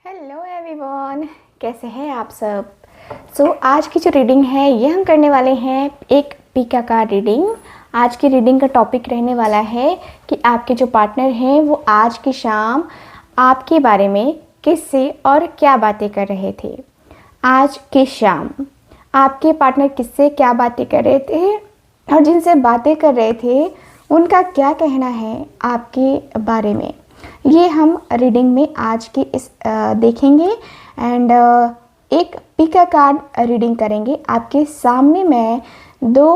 Hello everyone, कैसे हैं आप सब। आज की जो रीडिंग है ये हम करने वाले हैं एक पिका कार्ड रीडिंग। आज की रीडिंग का टॉपिक रहने वाला है कि आपके जो पार्टनर हैं वो आज की शाम आपके बारे में किससे और क्या बातें कर रहे थे। आज की शाम आपके पार्टनर किससे क्या बातें कर रहे थे और जिनसे बातें कर रहे थे उनका क्या कहना है आपके बारे में, ये हम रीडिंग में आज की इस देखेंगे। एंड एक पिका कार्ड रीडिंग करेंगे। आपके सामने मैं दो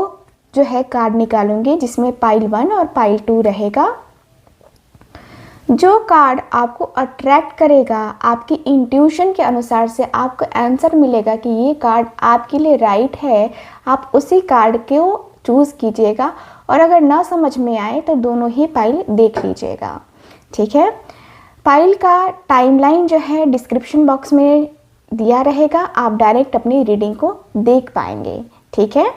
जो है कार्ड निकालूंगी जिसमें पाइल 1 और पाइल 2 रहेगा। जो कार्ड आपको अट्रैक्ट करेगा, आपकी इंट्यूशन के अनुसार से आपको आंसर मिलेगा कि ये कार्ड आपके लिए राइट है, आप उसी कार्ड को चूज़ कीजिएगा। और अगर ना समझ में आए तो दोनों ही पाइल देख लीजिएगा, ठीक है। पाइल का टाइमलाइन जो है डिस्क्रिप्शन बॉक्स में दिया रहेगा, आप डायरेक्ट अपनी रीडिंग को देख पाएंगे, ठीक है।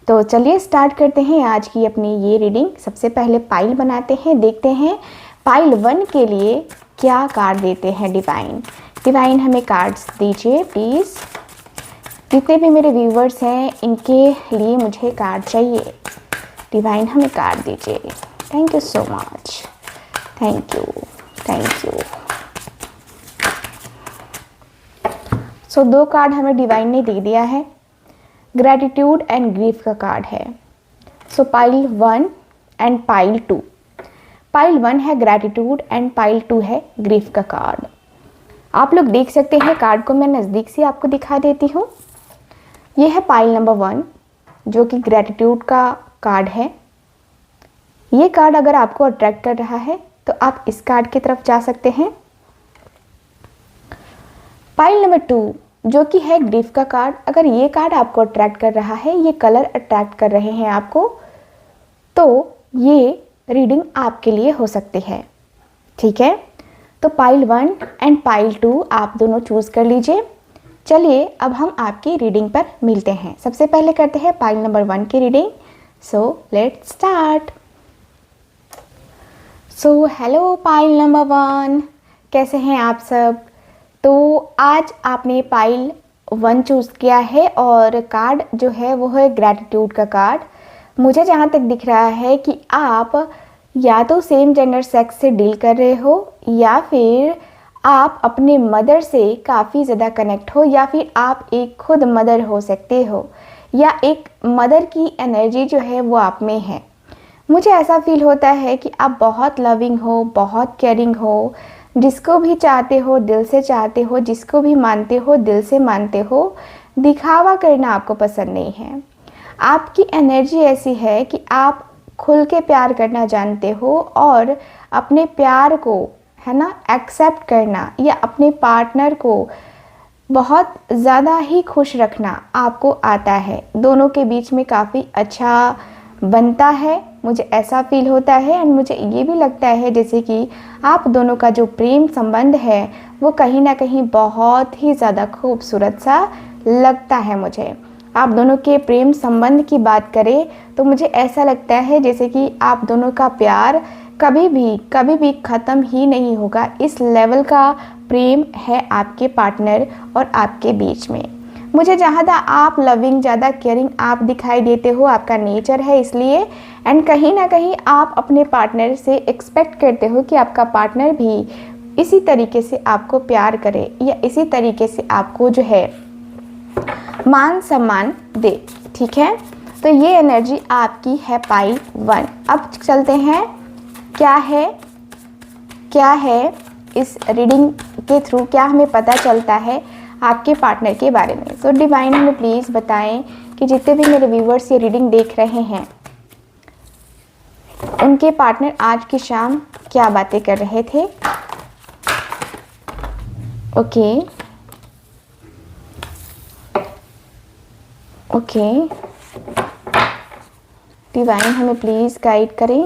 तो चलिए स्टार्ट करते हैं आज की अपनी ये रीडिंग। सबसे पहले पाइल बनाते हैं, देखते हैं पाइल 1 के लिए क्या कार्ड देते हैं डिवाइन। डिवाइन हमें कार्ड्स दीजिए प्लीज़। जितने भी मेरे व्यूवर्स हैं इनके लिए मुझे कार्ड चाहिए। डिवाइन हमें कार्ड दीजिए। Thank you so much, thank you, thank you. So 2 card हमें डिवाइन ने दे दिया है। ग्रैटिट्यूड एंड ग्रीफ का कार्ड है। सो पाइल 1 एंड पाइल 2। पाइल 1 है ग्रैटिट्यूड एंड पाइल 2 है ग्रीफ का कार्ड। आप लोग देख सकते हैं, कार्ड को मैं नज़दीक से आपको दिखा देती हूँ। ये है पाइल नंबर 1 जो कि ग्रैटिट्यूड का कार्ड है। ये कार्ड अगर आपको अट्रैक्ट कर रहा है तो आप इस कार्ड की तरफ जा सकते हैं। पाइल नंबर 2 जो कि है ग्रीफ का कार्ड, अगर ये कार्ड आपको अट्रैक्ट कर रहा है, ये कलर अट्रैक्ट कर रहे हैं आपको, तो ये रीडिंग आपके लिए हो सकती है, ठीक है। तो पाइल 1 एंड पाइल 2 आप दोनों चूज़ कर लीजिए। चलिए अब हम आपकी रीडिंग पर मिलते हैं। सबसे पहले करते हैं पाइल नंबर 1 की reading. So let's start. So hello pile number 1, कैसे हैं आप सब। तो आज आपने पाइल 1 चूज़ किया है और कार्ड जो है वो है ग्रैटिट्यूड का कार्ड। मुझे जहाँ तक दिख रहा है कि आप या तो सेम जेंडर सेक्स से डील कर रहे हो या फिर आप अपने मदर से काफ़ी ज़्यादा कनेक्ट हो, या फिर आप एक खुद मदर हो सकते हो, या एक मदर की एनर्जी जो है वो आप में है। मुझे ऐसा फील होता है कि आप बहुत लविंग हो, बहुत केयरिंग हो, जिसको भी चाहते हो दिल से चाहते हो, जिसको भी मानते हो दिल से मानते हो। दिखावा करना आपको पसंद नहीं है। आपकी एनर्जी ऐसी है कि आप खुल के प्यार करना जानते हो और अपने प्यार को, है ना, एक्सेप्ट करना या अपने पार्टनर को बहुत ज़्यादा ही खुश रखना आपको आता है। दोनों के बीच में काफ़ी अच्छा बनता है, मुझे ऐसा फील होता है। एंड मुझे ये भी लगता है जैसे कि आप दोनों का जो प्रेम संबंध है वो कहीं ना कहीं बहुत ही ज़्यादा खूबसूरत सा लगता है मुझे। आप दोनों के प्रेम संबंध की बात करें तो मुझे ऐसा लगता है जैसे कि आप दोनों का प्यार कभी भी ख़त्म ही नहीं होगा। इस लेवल का प्रेम है आपके पार्टनर और आपके बीच में। मुझे ज़्यादा आप लविंग, ज़्यादा केयरिंग आप दिखाई देते हो, आपका नेचर है इसलिए। एंड कहीं ना कहीं आप अपने पार्टनर से एक्सपेक्ट करते हो कि आपका पार्टनर भी इसी तरीके से आपको प्यार करे या इसी तरीके से आपको जो है मान सम्मान दे, ठीक है। तो ये एनर्जी आपकी है पाइल 1। अब चलते हैं क्या है इस रीडिंग के थ्रू, क्या हमें पता चलता है आपके पार्टनर के बारे में। तो डिवाइन हमें प्लीज़ बताएं कि जितने भी मेरे व्यूवर्स ये रीडिंग देख रहे हैं उनके पार्टनर आज की शाम क्या बातें कर रहे थे। ओके, डिवाइन हमें प्लीज़ गाइड करें।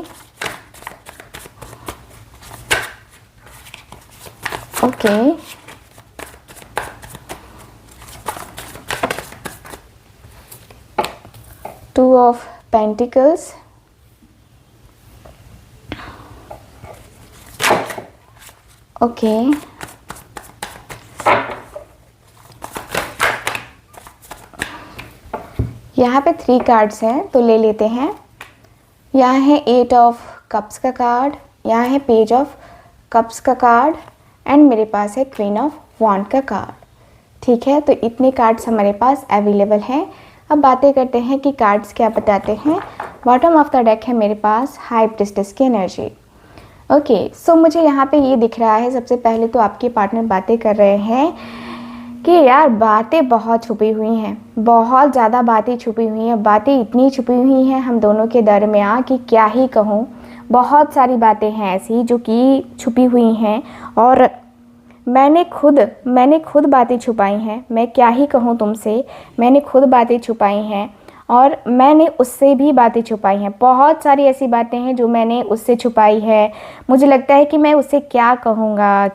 ओके, 2 of Pentacles, ओके, यहाँ पे 3 कार्ड्स हैं तो ले लेते हैं। यहाँ है 8 ऑफ कप्स का कार्ड, यहाँ है पेज ऑफ कप्स का कार्ड एंड मेरे पास है क्वीन ऑफ वॉन्ड का कार्ड। ठीक है, तो इतने कार्ड्स हमारे पास अवेलेबल हैं। अब बातें करते हैं कि कार्ड्स क्या बताते हैं। बॉटम ऑफ द डेक है मेरे पास हाई प्रिस्टेस की एनर्जी। ओके, सो मुझे यहाँ पे ये दिख रहा है, सबसे पहले तो आपके पार्टनर बातें कर रहे हैं कि यार बातें बहुत छुपी हुई हैं, बहुत ज़्यादा बातें छुपी हुई हैं, बातें इतनी छुपी हुई हैं हम दोनों के दरमियाँ कि क्या ही कहूँ। बहुत सारी बातें हैं ऐसी जो कि छुपी हुई हैं और मैंने खुद बातें छुपाई हैं। मैं क्या ही कहूँ तुमसे, मैंने खुद बातें छुपाई हैं और मैंने उससे भी बातें छुपाई हैं। बहुत सारी ऐसी बातें हैं जो मैंने उससे छुपाई है। मुझे लगता है कि मैं उससे क्या कहूँगा,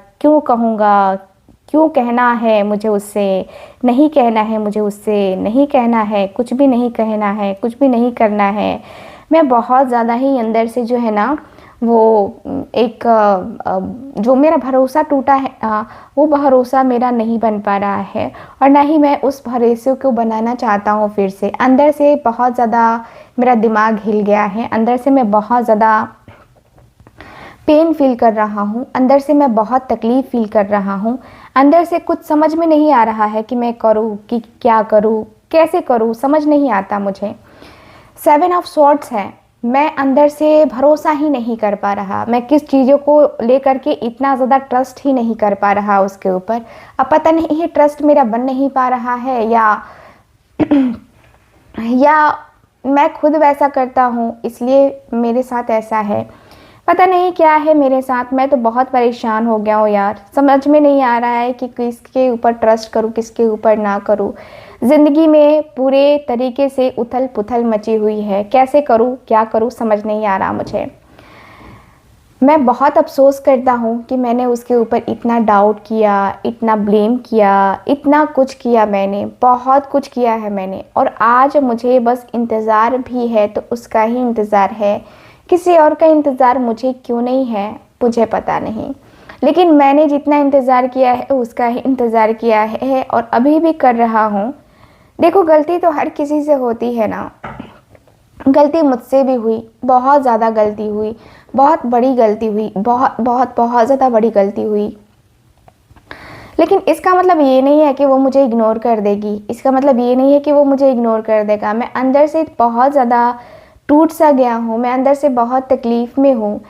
क्यों कहना है मुझे उससे, नहीं कहना है मुझे उससे, नहीं कहना है, कुछ भी नहीं कहना है, कुछ भी नहीं करना है। मैं बहुत ज़्यादा ही अंदर से जो है ना वो एक जो मेरा भरोसा टूटा है वो भरोसा मेरा नहीं बन पा रहा है और ना ही मैं उस भरोसे को बनाना चाहता हूँ फिर से। अंदर से बहुत ज़्यादा मेरा दिमाग हिल गया है, अंदर से मैं बहुत ज़्यादा पेन फील कर रहा हूँ, अंदर से मैं बहुत तकलीफ़ फील कर रहा हूँ। अंदर से कुछ समझ में नहीं आ रहा है कि मैं करूँ कि क्या करूँ, कैसे करूँ, समझ नहीं आता मुझे। 7 ऑफ स्वॉर्ड्स है, मैं अंदर से भरोसा ही नहीं कर पा रहा। मैं किस चीज़ों को लेकर के इतना ज़्यादा ट्रस्ट ही नहीं कर पा रहा उसके ऊपर। अब पता नहीं है ट्रस्ट मेरा बन नहीं पा रहा है या मैं खुद वैसा करता हूँ इसलिए मेरे साथ ऐसा है। पता नहीं क्या है मेरे साथ। मैं तो बहुत परेशान हो गया हूँ यार, समझ में नहीं आ रहा है कि किसके ऊपर ट्रस्ट करूँ, किसके ऊपर ना करूँ। ज़िंदगी में पूरे तरीके से उथल पुथल मची हुई है, कैसे करूँ, क्या करूँ, समझ नहीं आ रहा मुझे। मैं बहुत अफसोस करता हूँ कि मैंने उसके ऊपर इतना डाउट किया, इतना ब्लेम किया, इतना कुछ किया, मैंने बहुत कुछ किया है मैंने। और आज मुझे बस इंतज़ार भी है तो उसका ही इंतज़ार है, किसी और का इंतज़ार मुझे क्यों नहीं है मुझे पता नहीं। लेकिन मैंने जितना इंतज़ार किया है उसका ही इंतज़ार किया है और अभी भी कर रहा हूँ। देखो, गलती तो हर किसी से होती है ना। गलती मुझसे भी हुई, बहुत ज़्यादा गलती हुई, बहुत बड़ी गलती हुई, बहुत ज़्यादा बड़ी गलती हुई। लेकिन इसका मतलब ये नहीं है कि वो मुझे इग्नोर कर देगी, इसका मतलब ये नहीं है कि वो मुझे इग्नोर कर देगा। मैं अंदर से बहुत ज़्यादा टूट सा गया हूँ, मैं अंदर से बहुत तकलीफ़ में हूँ।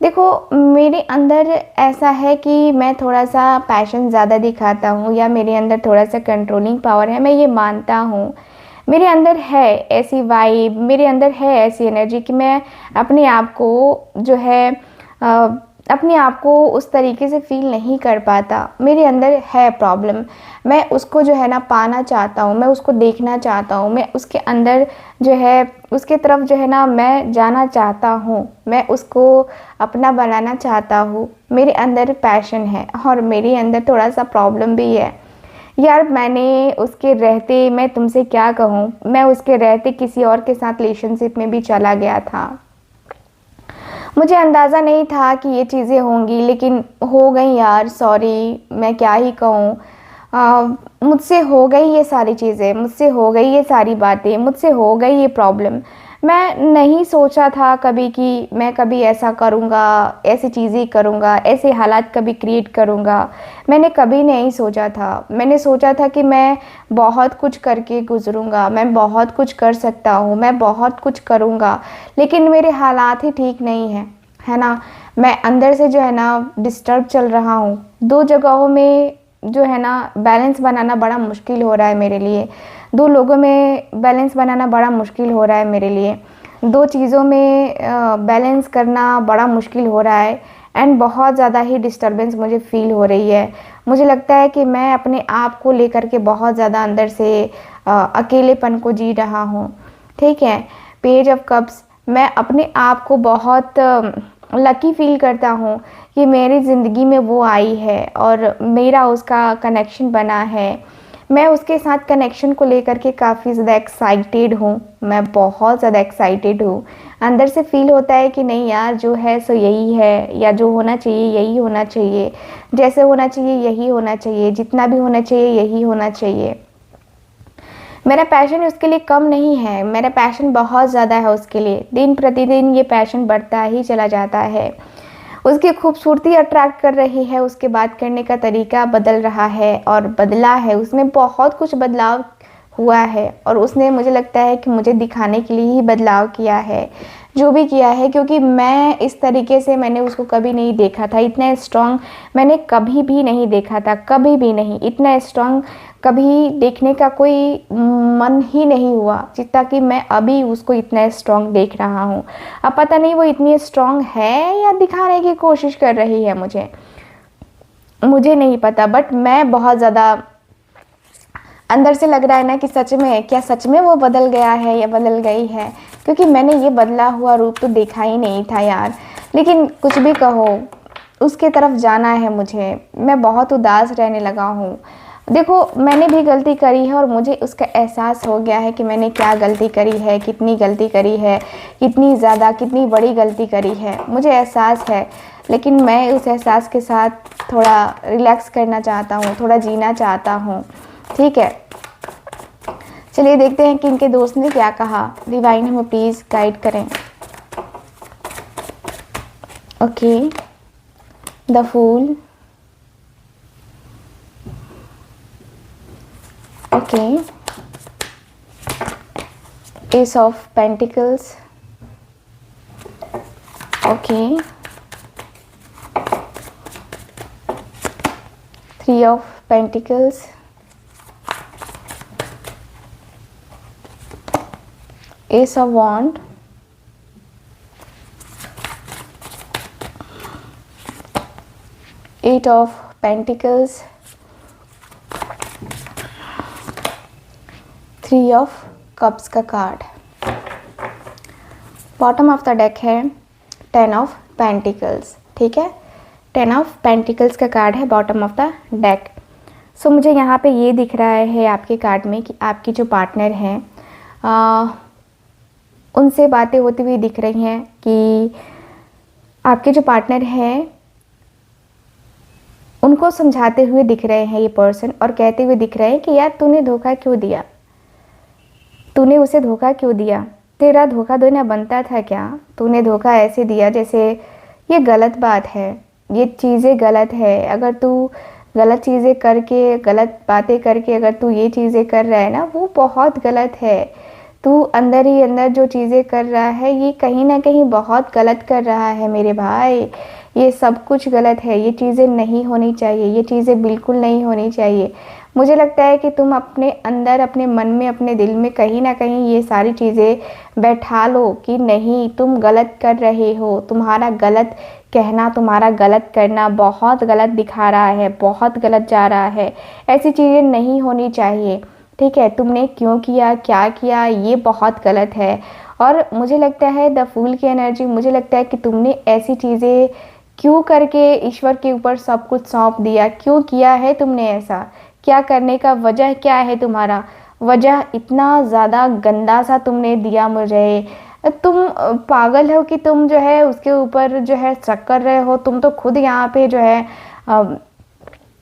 देखो, मेरे अंदर ऐसा है कि मैं थोड़ा सा पैशन ज़्यादा दिखाता हूँ या मेरे अंदर थोड़ा सा कंट्रोलिंग पावर है, मैं ये मानता हूँ। मेरे अंदर है ऐसी वाइब, मेरे अंदर है ऐसी एनर्जी कि मैं अपने आप को जो है अपने आप को उस तरीके से फील नहीं कर पाता। मेरे अंदर है प्रॉब्लम, मैं उसको जो है ना पाना चाहता हूँ, मैं उसको देखना चाहता हूँ, मैं उसके अंदर जो है उसके तरफ जो है ना मैं जाना चाहता हूँ, मैं उसको अपना बनाना चाहता हूँ। मेरे अंदर पैशन है और मेरे अंदर थोड़ा सा प्रॉब्लम भी है यार। मैंने उसके रहते, मैं तुमसे क्या कहूँ, मैं उसके रहते किसी और के साथ रिलेशनशिप में भी चला गया था। मुझे अंदाज़ा नहीं था कि ये चीज़ें होंगी, लेकिन हो गई यार। सॉरी, मैं क्या ही कहूँ। मुझसे हो गई ये सारी चीज़ें, मुझसे हो गई ये सारी बातें, मुझसे हो गई ये प्रॉब्लम। मैं नहीं सोचा था कभी कि मैं कभी ऐसा करूँगा, ऐसी चीज़ें करूँगा, ऐसे हालात कभी क्रिएट करूँगा। मैंने कभी नहीं सोचा था। मैंने सोचा था कि मैं बहुत कुछ करके गुज़रूँगा, मैं बहुत कुछ कर सकता हूँ, मैं बहुत कुछ करूँगा, लेकिन मेरे हालात ही ठीक नहीं हैं, है ना। मैं अंदर से जो है ना डिस्टर्ब चल रहा हूँ। 2 जगहों में जो है ना बैलेंस बनाना बड़ा मुश्किल हो रहा है मेरे लिए। 2 लोगों में बैलेंस बनाना बड़ा मुश्किल हो रहा है मेरे लिए। 2 चीज़ों में बैलेंस करना बड़ा मुश्किल हो रहा है एंड बहुत ज़्यादा ही डिस्टर्बेंस मुझे फ़ील हो रही है। मुझे लगता है कि मैं अपने आप को लेकर के बहुत ज़्यादा अंदर से अकेलेपन को जी रहा हूँ। ठीक है, पेज ऑफ कप्स, मैं अपने आप को बहुत लकी फ़ील करता हूँ कि मेरी ज़िंदगी में वो आई है और मेरा उसका कनेक्शन बना है। मैं उसके साथ कनेक्शन को लेकर के काफ़ी ज़्यादा एक्साइटेड हूँ, मैं बहुत ज़्यादा एक्साइटेड हूँ। अंदर से फ़ील होता है कि नहीं यार, जो है सो यही है, या जो होना चाहिए यही होना चाहिए, जैसे होना चाहिए यही होना चाहिए, जितना भी होना चाहिए यही होना चाहिए। मेरा पैशन उसके लिए कम नहीं है, मेरा पैशन बहुत ज़्यादा है उसके लिए। दिन प्रतिदिन ये पैशन बढ़ता ही चला जाता है। उसकी खूबसूरती अट्रैक्ट कर रही है, उसके बात करने का तरीका बदल रहा है और बदला है, उसमें बहुत कुछ बदलाव हुआ है और उसने मुझे लगता है कि मुझे दिखाने के लिए ही बदलाव किया है, जो भी किया है, क्योंकि मैं इस तरीके से मैंने उसको कभी नहीं देखा था। इतना स्ट्रॉन्ग मैंने कभी भी नहीं देखा था, कभी भी नहीं। इतना स्ट्रॉन्ग कभी देखने का कोई मन ही नहीं हुआ जितना कि मैं अभी उसको इतना स्ट्रॉन्ग देख रहा हूँ। अब पता नहीं वो इतनी स्ट्रॉन्ग है या दिखाने की कोशिश कर रही है, मुझे नहीं पता। बट मैं बहुत ज़्यादा अंदर से लग रहा है ना कि सच में, क्या सच में वो बदल गया है या बदल गई है, क्योंकि मैंने ये बदला हुआ रूप तो देखा ही नहीं था यार। लेकिन कुछ भी कहो, उसके तरफ जाना है मुझे। मैं बहुत उदास रहने लगा हूँ। देखो, मैंने भी गलती करी है और मुझे उसका एहसास हो गया है कि मैंने क्या गलती करी है, कितनी गलती करी है, कितनी ज़्यादा, कितनी बड़ी गलती करी है, मुझे एहसास है। लेकिन मैं उस एहसास के साथ थोड़ा रिलैक्स करना चाहता हूँ, थोड़ा जीना चाहता हूँ। ठीक है, चलिए देखते हैं कि इनके दोस्त ने क्या कहा। डिवाइन हमें प्लीज़ गाइड करें। Okay, the fool, okay, ace of pentacles, okay, 3 of pentacles, Ace of Wand, Eight of Pentacles, 3 of Cups का card. Bottom of the deck है 10 ऑफ पेंटिकल्स। ठीक है, 10 ऑफ पेंटिकल्स का कार्ड है bottom of the deck. सो मुझे यहाँ पे ये दिख रहा है आपके कार्ड में कि आपकी जो पार्टनर हैं उनसे बातें होती हुई दिख रही हैं कि आपके जो पार्टनर हैं उनको समझाते हुए दिख रहे हैं ये पर्सन, और कहते हुए दिख रहे हैं कि यार तूने धोखा क्यों दिया, तूने उसे धोखा क्यों दिया, तेरा धोखा देना बनता था क्या, तूने धोखा ऐसे दिया जैसे ये गलत बात है, ये चीज़ें गलत है। अगर तू गलत चीज़ें करके, गलत बातें करके अगर तू ये चीज़ें कर रहा है ना, वो बहुत गलत है। तू अंदर ही अंदर जो चीज़ें कर रहा है ये कहीं ना कहीं बहुत गलत कर रहा है मेरे भाई। ये सब कुछ गलत है, ये चीज़ें नहीं होनी चाहिए, ये चीज़ें बिल्कुल नहीं होनी चाहिए। मुझे लगता है कि तुम अपने अंदर, अपने मन में, अपने दिल में कहीं ना कहीं ये सारी चीज़ें बैठा लो कि नहीं, तुम गलत कर रहे हो, तुम्हारा गलत कहना, तुम्हारा गलत करना बहुत गलत दिखा रहा है, बहुत गलत जा रहा है। ऐसी चीज़ें नहीं होनी चाहिए। ठीक है, तुमने क्यों किया, क्या किया, ये बहुत गलत है। और मुझे लगता है द फूल की एनर्जी, मुझे लगता है कि तुमने ऐसी चीज़ें क्यों करके ईश्वर के ऊपर सब कुछ सौंप दिया, क्यों किया है तुमने ऐसा, क्या करने का वजह क्या है तुम्हारा, वजह इतना ज़्यादा गंदा सा तुमने दिया मुझे। तुम पागल हो कि तुम जो है उसके ऊपर जो है शक कर रहे हो। तुम तो खुद यहाँ पे जो है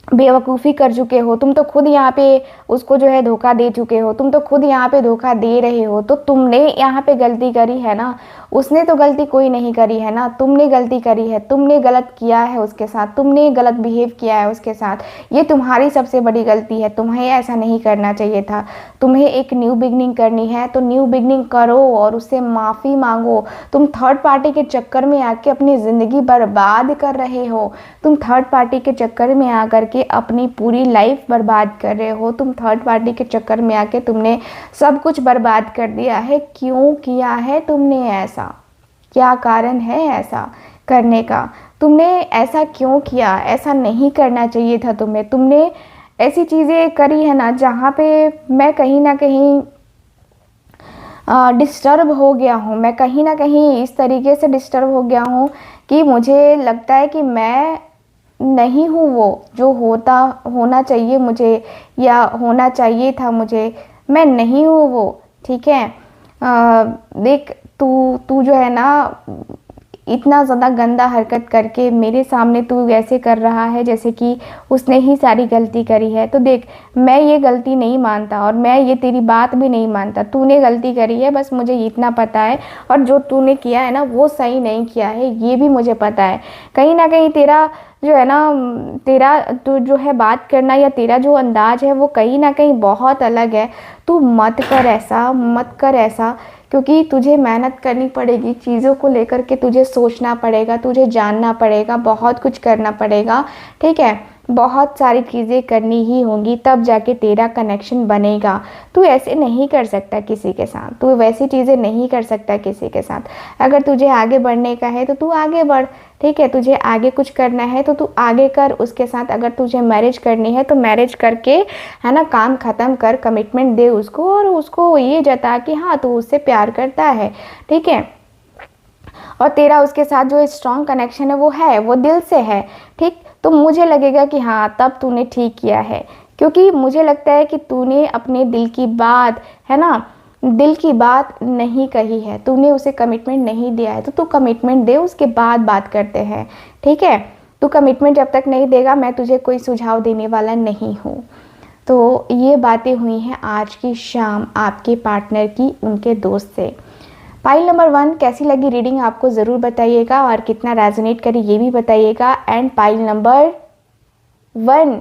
बेवकूफ़ी कर चुके हो, तुम तो खुद यहाँ पे उसको जो है धोखा दे चुके हो, तुम तो खुद यहाँ पे धोखा दे रहे हो। तो तुमने यहाँ पे गलती करी है ना, उसने तो गलती कोई नहीं करी है ना, तुमने गलती करी है, तुमने गलत किया है उसके साथ, तुमने गलत बिहेव किया है उसके साथ। ये तुम्हारी सबसे बड़ी गलती है, तुम्हें ऐसा नहीं करना चाहिए था। तुम्हें एक न्यू बिगनिंग करनी है तो न्यू बिगनिंग करो और उससे माफ़ी मांगो। तुम थर्ड पार्टी के चक्कर में आके अपनी ज़िंदगी बर्बाद कर रहे हो, तुम थर्ड पार्टी के चक्कर में आकर के अपनी पूरी लाइफ बर्बाद कर रहे हो। तुम थर्ड पार्टी के चक्कर में आके तुमने सब कुछ बर्बाद कर दिया है। क्यों किया है तुमने ऐसा, क्या कारण है ऐसा करने का, तुमने ऐसा क्यों किया, ऐसा नहीं करना चाहिए था तुम्हें। तुमने ऐसी चीज़ें करी है ना जहाँ पे मैं कहीं ना कहीं डिस्टर्ब हो गया हूँ, मैं कहीं ना कहीं इस तरीके से डिस्टर्ब हो गया हूँ कि मुझे लगता है कि मैं नहीं हूँ वो जो होना चाहिए मुझे या होना चाहिए था मुझे, मैं नहीं हूँ वो। ठीक है, देख तू जो है ना, इतना ज़्यादा गंदा हरकत करके मेरे सामने तू ऐसे कर रहा है जैसे कि उसने ही सारी गलती करी है। तो देख, मैं ये गलती नहीं मानता और मैं ये तेरी बात भी नहीं मानता, तूने गलती करी है, बस मुझे इतना पता है। और जो तूने किया है ना वो सही नहीं किया है, ये भी मुझे पता है। कहीं ना कहीं तेरा जो है ना, तेरा तू जो है बात करना या तेरा जो अंदाज है वो कहीं ना कहीं बहुत अलग है। तू मत कर ऐसा, मत कर ऐसा, क्योंकि तुझे मेहनत करनी पड़ेगी, चीज़ों को लेकर के तुझे सोचना पड़ेगा, तुझे जानना पड़ेगा, बहुत कुछ करना पड़ेगा, ठीक है। बहुत सारी चीज़ें करनी ही होंगी, तब जाके तेरा कनेक्शन बनेगा। तू ऐसे नहीं कर सकता किसी के साथ, तू वैसी चीज़ें नहीं कर सकता किसी के साथ। अगर तुझे आगे बढ़ने का है तो तू आगे बढ़, ठीक है। तुझे आगे कुछ करना है तो तू आगे कर उसके साथ। अगर तुझे मैरिज करनी है तो मैरिज करके, है ना, काम ख़त्म कर, कमिटमेंट दे उसको और उसको ये जता कि हाँ तू उससे प्यार करता है, ठीक है। और तेरा उसके साथ जो स्ट्रॉन्ग कनेक्शन है वो दिल से है, ठीक। तो मुझे लगेगा कि हाँ तब तूने ठीक किया है, क्योंकि मुझे लगता है कि तूने अपने दिल की बात, है ना, दिल की बात नहीं कही है, तूने उसे कमिटमेंट नहीं दिया है। तो तू कमिटमेंट दे, उसके बाद बात करते हैं, ठीक है। तू कमिटमेंट जब तक नहीं देगा मैं तुझे कोई सुझाव देने वाला नहीं हूँ। तो ये बातें हुई हैं आज की शाम आपके पार्टनर की उनके दोस्त से। पाइल नंबर 1 कैसी लगी रीडिंग आपको ज़रूर बताइएगा और कितना रेजोनेट करी ये भी बताइएगा। एंड पाइल नंबर 1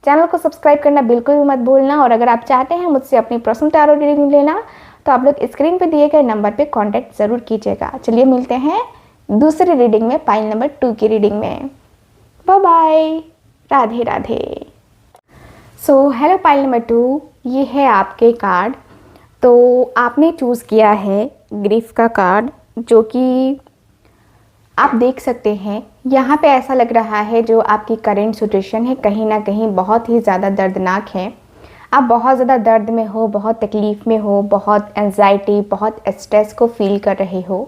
चैनल को सब्सक्राइब करना बिल्कुल भी मत भूलना। और अगर आप चाहते हैं मुझसे अपनी पर्सनल टैरो रीडिंग लेना तो आप लोग स्क्रीन पे दिए गए नंबर पे कांटेक्ट ज़रूर कीजिएगा। चलिए मिलते हैं दूसरी रीडिंग में, पाइल नंबर 2 की रीडिंग में। Bye bye, Radhe Radhe. So hello pile number 2, ये है आपके कार्ड। तो आपने चूज़ किया है ग्रीफ का कार्ड, जो कि आप देख सकते हैं यहाँ पे ऐसा लग रहा है जो आपकी करेंट सिचुएशन है कहीं ना कहीं बहुत ही ज़्यादा दर्दनाक है। आप बहुत ज़्यादा दर्द में हो, बहुत तकलीफ़ में हो, बहुत एंजाइटी, बहुत स्ट्रेस को फील कर रहे हो।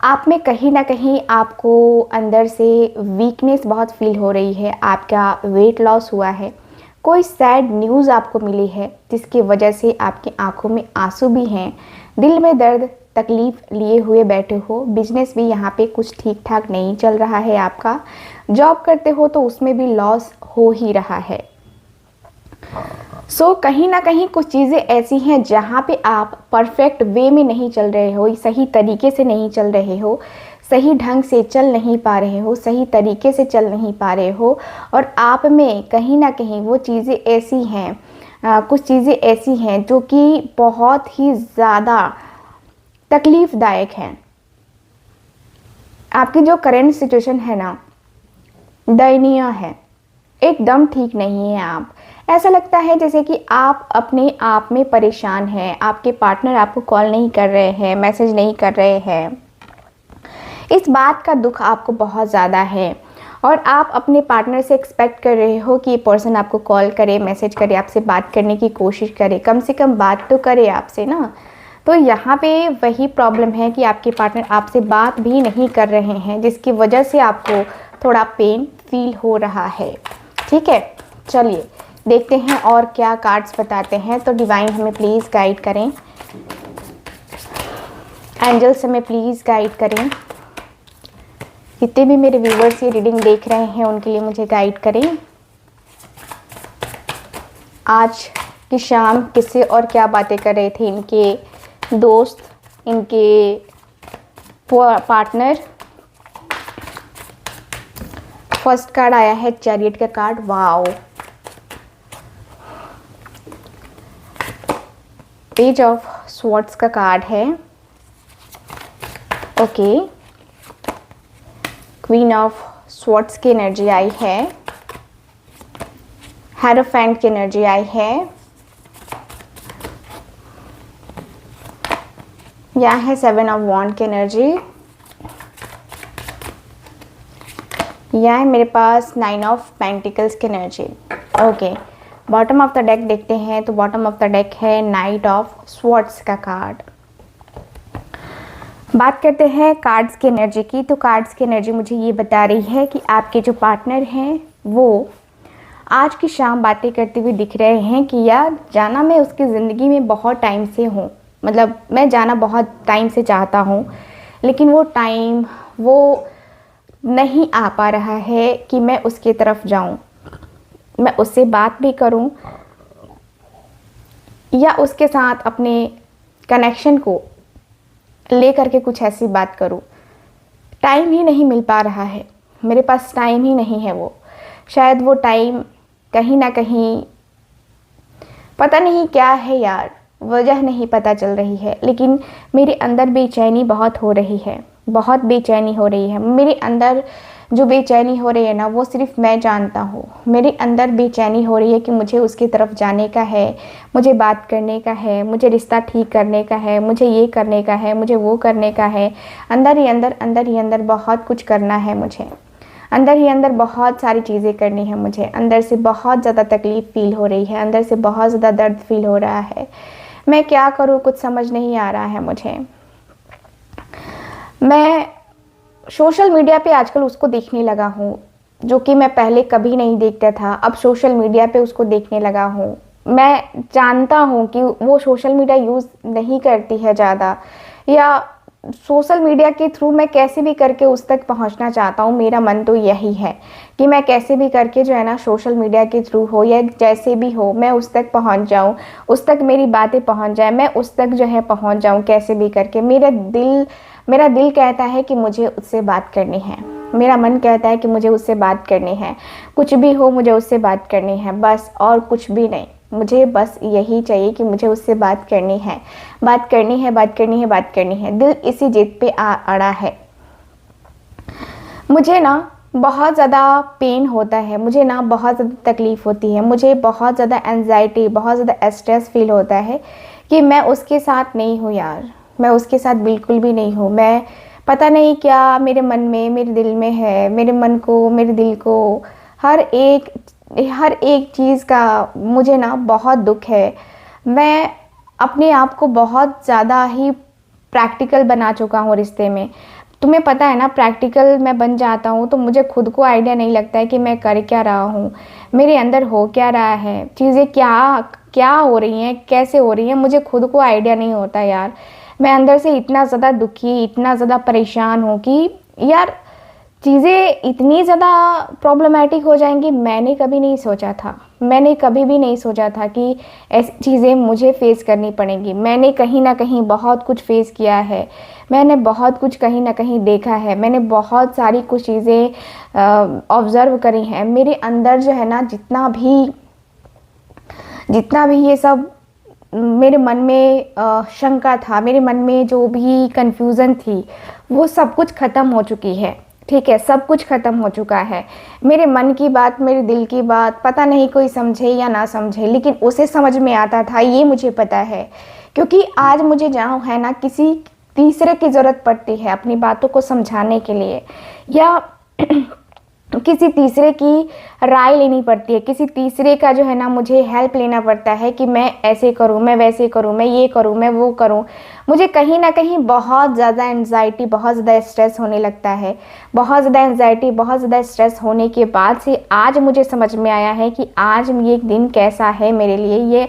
आप में कहीं ना कहीं आपको अंदर से वीकनेस बहुत फील हो रही है, आपका वेट लॉस हुआ है, कोई सैड न्यूज़ आपको मिली है जिसकी वजह से आपकी आंखों में आंसू भी हैं, दिल में दर्द तकलीफ़ लिए हुए बैठे हो। बिजनेस भी यहाँ पे कुछ ठीक ठाक नहीं चल रहा है आपका, जॉब करते हो तो उसमें भी लॉस हो ही रहा है। सो कहीं ना कहीं कुछ चीज़ें ऐसी हैं जहाँ पे आप परफेक्ट वे में नहीं चल रहे हो, सही तरीके से नहीं चल रहे हो, सही ढंग से चल नहीं पा रहे हो, सही तरीके से चल नहीं पा रहे हो। और आप में कहीं ना कहीं वो चीज़ें ऐसी हैं, कुछ चीज़ें ऐसी हैं जो कि बहुत ही ज़्यादा तकलीफ़दायक हैं। आपकी जो करेंट सिचुएशन है ना, दयनीय है, एकदम ठीक नहीं है। आप ऐसा लगता है जैसे कि आप अपने आप में परेशान हैं, आपके पार्टनर आपको कॉल नहीं कर रहे हैं, मैसेज नहीं कर रहे हैं। इस बात का दुख आपको बहुत ज़्यादा है और आप अपने पार्टनर से एक्सपेक्ट कर रहे हो कि ये पर्सन आपको कॉल करे, मैसेज करे, आपसे बात करने की कोशिश करे, कम से कम बात तो करे आपसे ना। तो यहाँ पे वही प्रॉब्लम है कि आपके पार्टनर आपसे बात भी नहीं कर रहे हैं, जिसकी वजह से आपको थोड़ा पेन फील हो रहा है, ठीक है। चलिए देखते हैं और क्या कार्ड्स बताते हैं। तो डिवाइन हमें प्लीज़ गाइड करें, एंजल्स हमें प्लीज़ गाइड करें। जितने भी मेरे व्यूवर्स ये रीडिंग देख रहे हैं उनके लिए मुझे गाइड करें। आज की शाम किससे और क्या बातें कर रहे थे इनके दोस्त, इनके पार्टनर। फर्स्ट कार्ड आया है चैरियट का card. Wow, page of swords का कार्ड है। ओके, क्वीन ऑफ स्वॉर्ड्स की एनर्जी आई है, हेरोफेंट की एनर्जी आई है, यहाँ है 7 ऑफ वॉन्ड की एनर्जी, यहाँ है मेरे पास 9 ऑफ पेंटिकल्स की energy. Okay, bottom of the deck देखते हैं। तो बॉटम ऑफ द डेक है नाइट ऑफ स्वॉर्ड्स का कार्ड। बात करते हैं कार्ड्स की एनर्जी की। तो कार्ड्स की एनर्जी मुझे ये बता रही है कि आपके जो पार्टनर हैं वो आज की शाम बातें करते हुए दिख रहे हैं कि यार जाना मैं उसकी ज़िंदगी में बहुत टाइम से हूँ, मतलब मैं जाना बहुत टाइम से चाहता हूँ, लेकिन वो टाइम वो नहीं आ पा रहा है कि मैं उसकी तरफ जाऊं, मैं उससे बात भी करूं या उसके साथ अपने कनेक्शन को लेकर के कुछ ऐसी बात करूं। टाइम ही नहीं मिल पा रहा है, मेरे पास टाइम ही नहीं है। वो शायद वो टाइम कहीं ना कहीं, पता नहीं क्या है यार, वजह नहीं पता चल रही है, लेकिन मेरे अंदर बेचैनी बहुत हो रही है, बहुत बेचैनी हो रही है। मेरे अंदर जो बेचैनी हो रही है ना, वो सिर्फ मैं जानता हूँ। मेरे अंदर बेचैनी हो रही है कि मुझे उसकी तरफ जाने का है, मुझे बात करने का है, मुझे रिश्ता ठीक करने का है, मुझे ये करने का है, मुझे वो करने का है। अंदर ही अंदर, अंदर ही अंदर बहुत कुछ करना है मुझे, अंदर ही अंदर बहुत सारी चीज़ें करनी है मुझे। अंदर से बहुत ज़्यादा तकलीफ़ फ़ील हो रही है, अंदर से बहुत ज़्यादा दर्द फ़ील हो रहा है। मैं क्या करूँ, कुछ समझ नहीं आ रहा है मुझे। मैं सोशल मीडिया पे आजकल उसको देखने लगा हूँ जो कि मैं पहले कभी नहीं देखता था। अब सोशल मीडिया पे उसको देखने लगा हूँ। मैं जानता हूँ कि वो सोशल मीडिया यूज़ नहीं करती है ज़्यादा, या सोशल मीडिया के थ्रू मैं कैसे भी करके उस तक पहुँचना चाहता हूँ। मेरा मन तो यही है कि मैं कैसे भी करके जो है ना, सोशल मीडिया के थ्रू हो या जैसे भी हो, मैं उस तक पहुँच जाऊँ, उस तक मेरी बातें पहुँच जाए, मैं उस तक जो है पहुँच जाऊँ कैसे भी करके। मेरा दिल कहता है कि मुझे उससे बात करनी है, मेरा मन कहता है कि मुझे उससे बात करनी है। कुछ भी हो, मुझे उससे बात करनी है बस, और कुछ भी नहीं। मुझे बस यही चाहिए कि मुझे उससे बात करनी है, बात करनी है, बात करनी है, बात करनी है। दिल इसी जिद पे अड़ा है। मुझे ना बहुत ज़्यादा पेन होता है, मुझे ना बहुत ज़्यादा तकलीफ़ होती है, मुझे बहुत ज़्यादा एंजाइटी, बहुत ज़्यादा स्ट्रेस फील होता है कि मैं उसके साथ नहीं हूँ यार, मैं उसके साथ बिल्कुल भी नहीं हूँ। मैं पता नहीं क्या मेरे मन में, मेरे दिल में है, मेरे मन को, मेरे दिल को, हर एक चीज़ का मुझे ना बहुत दुख है। मैं अपने आप को बहुत ज़्यादा ही प्रैक्टिकल बना चुका हूँ रिश्ते में। तुम्हें पता है ना, प्रैक्टिकल मैं बन जाता हूँ तो मुझे खुद को आइडिया नहीं लगता है कि मैं कर क्या रहा हूँ, मेरे अंदर हो क्या रहा है, चीज़ें क्या क्या हो रही हैं, कैसे हो रही हैं, मुझे खुद को आइडिया नहीं होता यार। मैं अंदर से इतना ज़्यादा दुखी, इतना ज़्यादा परेशान हूँ कि यार चीज़ें इतनी ज़्यादा प्रॉब्लमेटिक हो जाएंगी, मैंने कभी नहीं सोचा था। मैंने कभी भी नहीं सोचा था कि ऐसी चीज़ें मुझे फेस करनी पड़ेंगी। मैंने कहीं ना कहीं बहुत कुछ फेस किया है, मैंने बहुत कुछ कहीं ना कहीं देखा है, मैंने बहुत सारी कुछ चीज़ें ऑब्ज़र्व करी हैं। मेरे अंदर जो है ना, जितना भी ये सब मेरे मन में शंका था, मेरे मन में जो भी कन्फ्यूज़न थी, वो सब कुछ ख़त्म हो चुकी है। ठीक है, सब कुछ ख़त्म हो चुका है। मेरे मन की बात, मेरे दिल की बात, पता नहीं कोई समझे या ना समझे, लेकिन उसे समझ में आता था, ये मुझे पता है। क्योंकि आज मुझे जहाँ है ना, किसी तीसरे की ज़रूरत पड़ती है अपनी बातों को समझाने के लिए, या किसी तीसरे की राय लेनी पड़ती है, किसी तीसरे का जो है ना, मुझे हेल्प लेना पड़ता है कि मैं ऐसे करूं, मैं वैसे करूं, मैं ये करूं, मैं वो करूं। मुझे कहीं ना कहीं बहुत ज़्यादा एंजाइटी, बहुत ज़्यादा स्ट्रेस होने लगता है। बहुत ज़्यादा एंजाइटी, बहुत ज़्यादा स्ट्रेस होने के बाद से आज मुझे समझ में आया है कि आज ये दिन कैसा है मेरे लिए,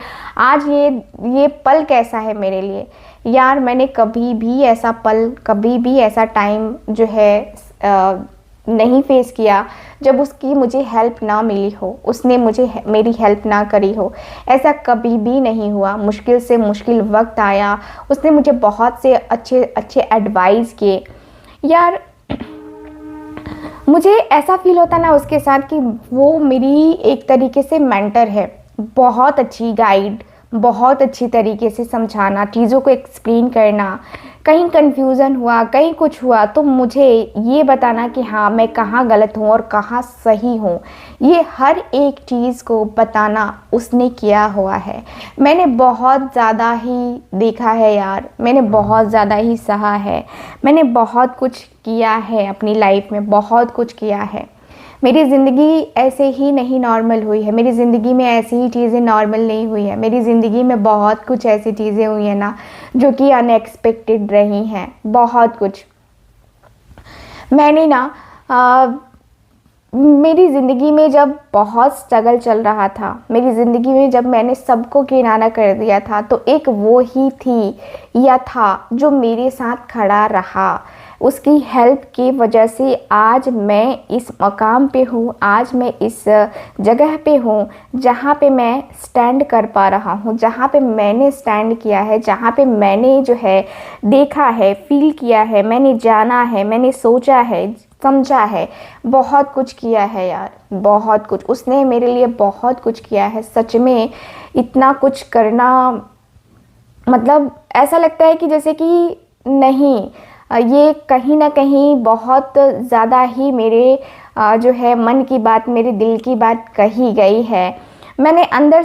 ये पल कैसा है मेरे लिए। यार मैंने कभी भी ऐसा पल, कभी भी ऐसा टाइम जो है नहीं फेस किया जब उसकी मुझे हेल्प ना मिली हो, उसने मेरी हेल्प ना करी हो। ऐसा कभी भी नहीं हुआ। मुश्किल से मुश्किल वक्त आया, उसने मुझे बहुत से अच्छे अच्छे एडवाइस किए। यार मुझे ऐसा फील होता ना उसके साथ कि वो मेरी एक तरीके से मेंटर है, बहुत अच्छी गाइड, बहुत अच्छी तरीके से समझाना, चीज़ों को एक्सप्लेन करना। कहीं कन्फ्यूज़न हुआ, कहीं कुछ हुआ तो मुझे ये बताना कि हाँ मैं कहाँ गलत हूँ और कहाँ सही हूँ, ये हर एक चीज़ को बताना उसने किया हुआ है। मैंने बहुत ज़्यादा ही देखा है यार, मैंने बहुत ज़्यादा ही सहा है, मैंने बहुत कुछ किया है अपनी लाइफ में, बहुत कुछ किया है। मेरी ज़िंदगी ऐसे ही नहीं नॉर्मल हुई है, मेरी ज़िंदगी में ऐसी ही चीज़ें नॉर्मल नहीं हुई है। मेरी ज़िंदगी में बहुत कुछ ऐसी चीज़ें हुई हैं ना जो कि अनएक्सपेक्टेड रही हैं, बहुत कुछ। मैंने ना मेरी ज़िंदगी में जब बहुत स्ट्रगल चल रहा था, मेरी ज़िंदगी में जब मैंने सबको किनारा कर दिया था, तो एक वो ही थी या था जो मेरे साथ खड़ा रहा। उसकी हेल्प की वजह से आज मैं इस मकाम पे हूँ, आज मैं इस जगह पे हूँ जहाँ पे मैं स्टैंड कर पा रहा हूँ, जहाँ पे मैंने स्टैंड किया है, जहाँ पे मैंने जो है देखा है, फील किया है, मैंने जाना है, मैंने सोचा है, समझा है, बहुत कुछ किया है यार, बहुत कुछ। उसने मेरे लिए बहुत कुछ किया है। सच में इतना कुछ करना, मतलब ऐसा लगता है कि जैसे कि नहीं, ये कहीं ना कहीं बहुत ज़्यादा ही मेरे जो है मन की बात, मेरे दिल की बात कही गई है। मैंने अंदर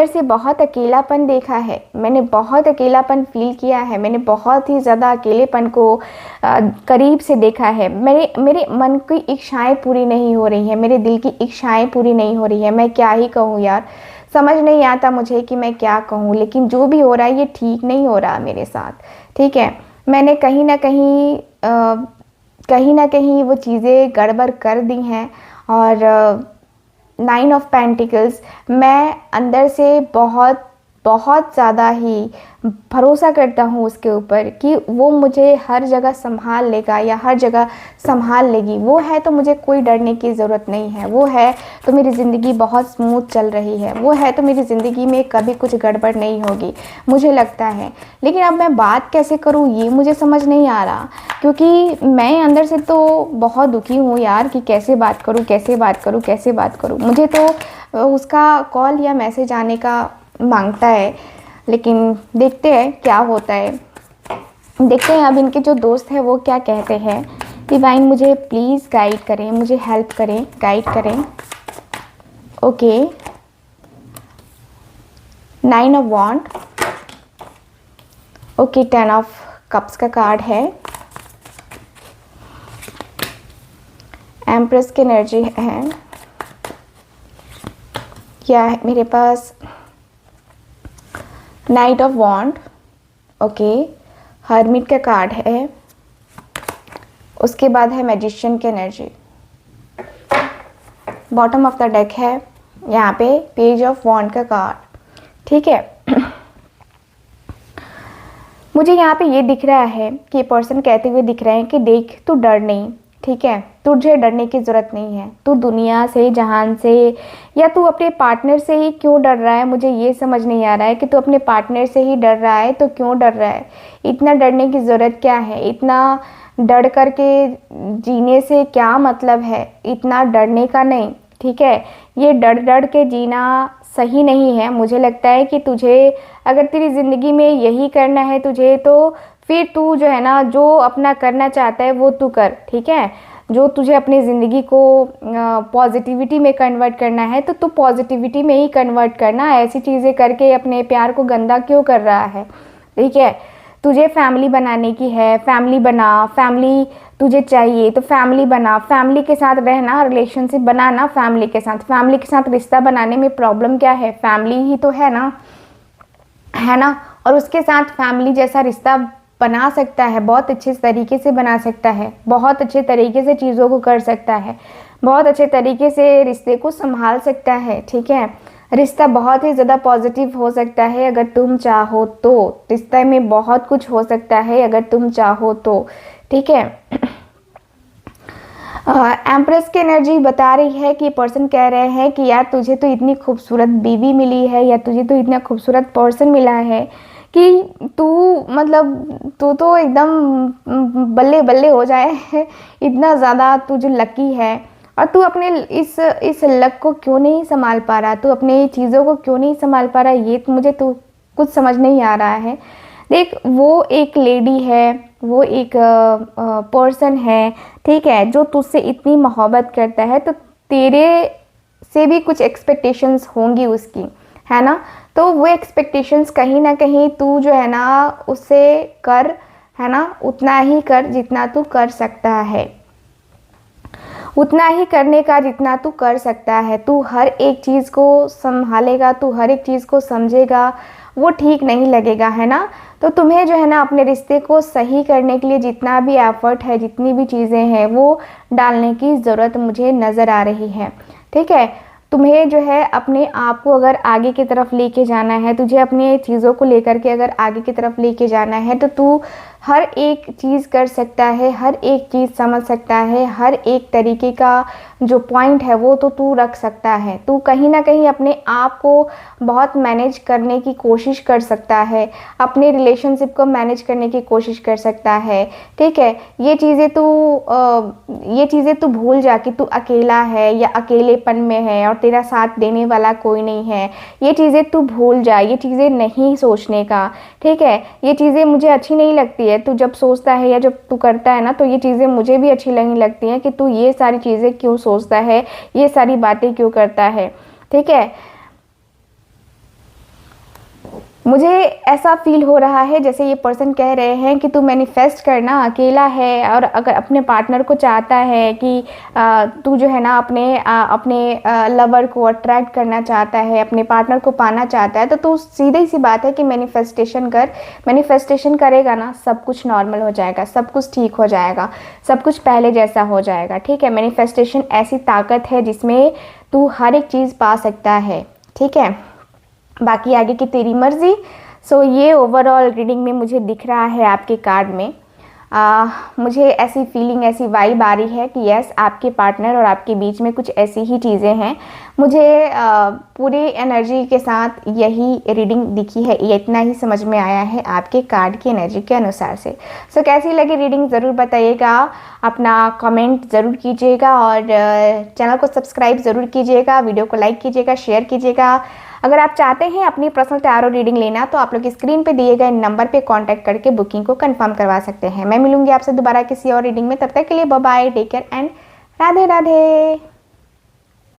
से बहुत अकेलापन देखा है, मैंने बहुत अकेलापन फील किया है, मैंने बहुत ही ज़्यादा अकेलेपन को करीब से देखा है। मेरे मेरे मन की इच्छाएं पूरी नहीं हो रही हैं, मेरे दिल की इच्छाएं पूरी नहीं हो रही है। मैं क्या ही कहूँ यार, समझ नहीं आता मुझे कि मैं क्या कहूँ, लेकिन जो भी हो रहा है ये ठीक नहीं हो रहा मेरे साथ, ठीक है। मैंने कहीं ना कहीं वो चीज़ें गड़बड़ कर दी हैं। और 9 ऑफ पेंटिकल्स, मैं अंदर से बहुत बहुत ज़्यादा ही भरोसा करता हूँ उसके ऊपर कि वो मुझे हर जगह संभाल लेगा या हर जगह संभाल लेगी। वो है तो मुझे कोई डरने की ज़रूरत नहीं है, वो है तो मेरी ज़िंदगी बहुत स्मूथ चल रही है, वो है तो मेरी ज़िंदगी में कभी कुछ गड़बड़ नहीं होगी, मुझे लगता है। लेकिन अब मैं बात कैसे करूँ ये मुझे समझ नहीं आ रहा, क्योंकि मैं अंदर से तो बहुत दुखी हूँ यार कि कैसे बात करूँ, कैसे बात करूँ, कैसे बात करूँ। मुझे तो उसका कॉल या मैसेज आने का मांगता है, लेकिन देखते हैं क्या होता है। देखते हैं अब इनके जो दोस्त हैं वो क्या कहते हैं। डिवाइन मुझे प्लीज़ गाइड करें, मुझे हेल्प करें, गाइड करें। Okay, 9 of wand, okay, 10 of cups का कार्ड है, एम्प्रेस की एनर्जी है। क्या है मेरे पास? Knight of wand, okay, hermit का कार्ड है, उसके बाद है मैजिशियन की energy. Bottom of the deck है यहाँ पे पेज ऑफ वॉन्ड का कार्ड, ठीक है। मुझे यहाँ पे ये दिख रहा है कि पर्सन कहते हुए दिख रहे हैं कि देख तू डर नहीं, ठीक है, तुझे डरने की ज़रूरत नहीं है। तू दुनिया से, जहान से, या तू अपने पार्टनर से ही क्यों डर रहा है, मुझे ये समझ नहीं आ रहा है कि तू अपने पार्टनर से ही डर रहा है, तो क्यों डर रहा है? इतना डरने की ज़रूरत क्या है? इतना डर करके जीने से क्या मतलब है? इतना डरने का नहीं, ठीक है। ये डर डर के जीना सही नहीं है। मुझे लगता है कि तुझे, अगर तेरी ज़िंदगी में यही करना है तुझे, तो फिर तू जो है ना, जो अपना करना चाहता है वो तू कर, ठीक है। जो तुझे अपनी ज़िंदगी को पॉजिटिविटी में कन्वर्ट करना है तो तू पॉजिटिविटी में ही कन्वर्ट करना। ऐसी चीज़ें करके अपने प्यार को गंदा क्यों कर रहा है, ठीक है। तुझे फैमिली बनाने की है, फैमिली बना, फैमिली तुझे चाहिए तो फैमिली बना, फैमिली के साथ रहना, रिलेशनशिप बनाना फैमिली के साथ। फैमिली के साथ रिश्ता बनाने में प्रॉब्लम क्या है? फैमिली ही तो है ना, है ना। और उसके साथ फैमिली जैसा रिश्ता बना सकता है, बहुत अच्छे तरीके से बना सकता है, बहुत अच्छे तरीके से चीज़ों को कर सकता है, बहुत अच्छे तरीके से रिश्ते को संभाल सकता है, ठीक है। रिश्ता बहुत ही ज़्यादा पॉजिटिव हो सकता है अगर तुम चाहो तो। रिश्ते में बहुत कुछ हो सकता है अगर तुम चाहो तो, ठीक है। एम्प्रेस की एनर्जी बता रही है कि पर्सन कह रहे हैं कि यार तुझे तो इतनी खूबसूरत बीवी मिली है, या तुझे तो इतना खूबसूरत पर्सन मिला है कि तू, मतलब तू तो एकदम बल्ले बल्ले हो जाए इतना ज़्यादा तू जो लकी है। और तू अपने इस लक को क्यों नहीं संभाल पा रहा, तू अपने चीज़ों को क्यों नहीं संभाल पा रहा, ये तो मुझे तो कुछ समझ नहीं आ रहा है। देख, वो एक लेडी है, वो एक पर्सन है, ठीक है, जो तुझसे इतनी मोहब्बत करता है, तो तेरे से भी कुछ एक्सपेक्टेशंस होंगी उसकी, है ना। तो वो एक्सपेक्टेशंस कहीं ना कहीं तू जो है ना उससे कर, है ना, उतना ही कर जितना तू कर सकता है, उतना ही करने का जितना तू कर सकता है। तू हर एक चीज़ को संभालेगा, तू हर एक चीज़ को समझेगा, वो ठीक नहीं लगेगा, है ना। तो तुम्हें जो है ना अपने रिश्ते को सही करने के लिए जितना भी एफर्ट है, जितनी भी चीज़ें हैं, वो डालने की ज़रूरत मुझे नज़र आ रही है, ठीक है। तुम्हें जो है अपने आप को अगर आगे की तरफ लेके जाना है, तुझे अपने चीज़ों को लेकर के अगर आगे की तरफ लेके जाना है, तो तू हर एक चीज़ कर सकता है, हर एक चीज़ समझ सकता है, हर एक तरीके का जो पॉइंट है वो तो तू रख सकता है। तू कहीं ना कहीं अपने आप को बहुत मैनेज करने की कोशिश कर सकता है, अपने रिलेशनशिप को मैनेज करने की कोशिश कर सकता है, ठीक है। ये चीज़ें तू भूल जा कि तू अकेला है या अकेलेपन में है और तेरा साथ देने वाला कोई नहीं है। ये चीज़ें तू भूल जा, ये चीज़ें नहीं सोचने का, ठीक है। ये चीज़ें मुझे अच्छी नहीं लगती है, तू जब सोचता है या जब तू करता है ना, तो ये चीज़ें मुझे भी अच्छी नहीं लगती हैं कि तू ये सारी चीज़ें क्यों सोचता है, ये सारी बातें क्यों करता है, ठीक है। मुझे ऐसा फील हो रहा है जैसे ये पर्सन कह रहे हैं कि तू मैनिफेस्ट करना, अकेला है और अगर अपने पार्टनर को चाहता है कि तू जो है ना अपने लवर को अट्रैक्ट करना चाहता है, अपने पार्टनर को पाना चाहता है, तो तू सीधी सी बात है कि मैनिफेस्टेशन कर। मैनिफेस्टेशन करेगा ना, सब कुछ नॉर्मल हो जाएगा, सब कुछ ठीक हो जाएगा, सब कुछ पहले जैसा हो जाएगा, ठीक है। मैनिफेस्टेशन ऐसी ताकत है जिसमें तू हर एक चीज़ पा सकता है, ठीक है। बाकी आगे की तेरी मर्ज़ी। सो ये ओवरऑल रीडिंग में मुझे दिख रहा है आपके कार्ड में। मुझे ऐसी फीलिंग, ऐसी वाइब आ रही है कि यस, आपके पार्टनर और आपके बीच में कुछ ऐसी ही चीज़ें हैं। मुझे पूरे एनर्जी के साथ यही रीडिंग दिखी है, ये इतना ही समझ में आया है आपके कार्ड की एनर्जी के अनुसार से। सो कैसी लगी रीडिंग ज़रूर बताइएगा, अपना कमेंट ज़रूर कीजिएगा और चैनल को सब्सक्राइब ज़रूर कीजिएगा, वीडियो को लाइक कीजिएगा, शेयर कीजिएगा। अगर आप चाहते हैं अपनी पर्सनल टैरो रीडिंग लेना तो आप लोग स्क्रीन पे दिए गए नंबर पे कांटेक्ट करके बुकिंग को कंफर्म करवा सकते हैं। मैं मिलूंगी आपसे दोबारा किसी और रीडिंग में, तब तक के लिए bye bye, take care and Radhe Radhe.